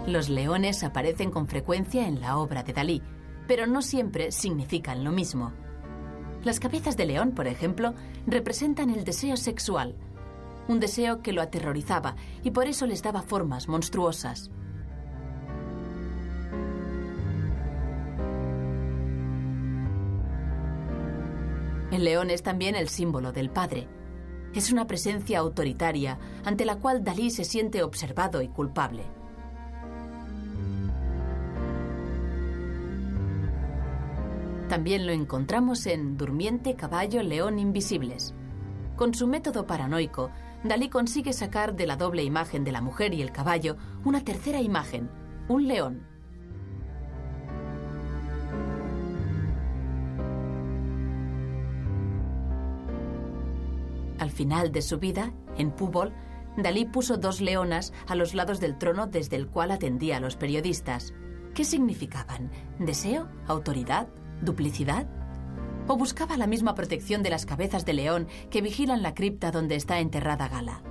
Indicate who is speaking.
Speaker 1: Los leones aparecen con frecuencia en la obra de Dalí, pero no siempre significan lo mismo. Las cabezas de león, por ejemplo, representan el deseo sexual, un deseo que lo aterrorizaba y por eso les daba formas monstruosas. El león es también el símbolo del padre. Es una presencia autoritaria ante la cual Dalí se siente observado y culpable. También lo encontramos en Durmiente, Caballo, León Invisibles. Con su método paranoico, Dalí consigue sacar de la doble imagen de la mujer y el caballo una tercera imagen, un león. Al final de su vida, en Púbol, Dalí puso 2 leonas a los lados del trono desde el cual atendía a los periodistas. ¿Qué significaban? ¿Deseo? ¿Autoridad? ¿Duplicidad? ¿O buscaba la misma protección de las cabezas de león que vigilan la cripta donde está enterrada Gala?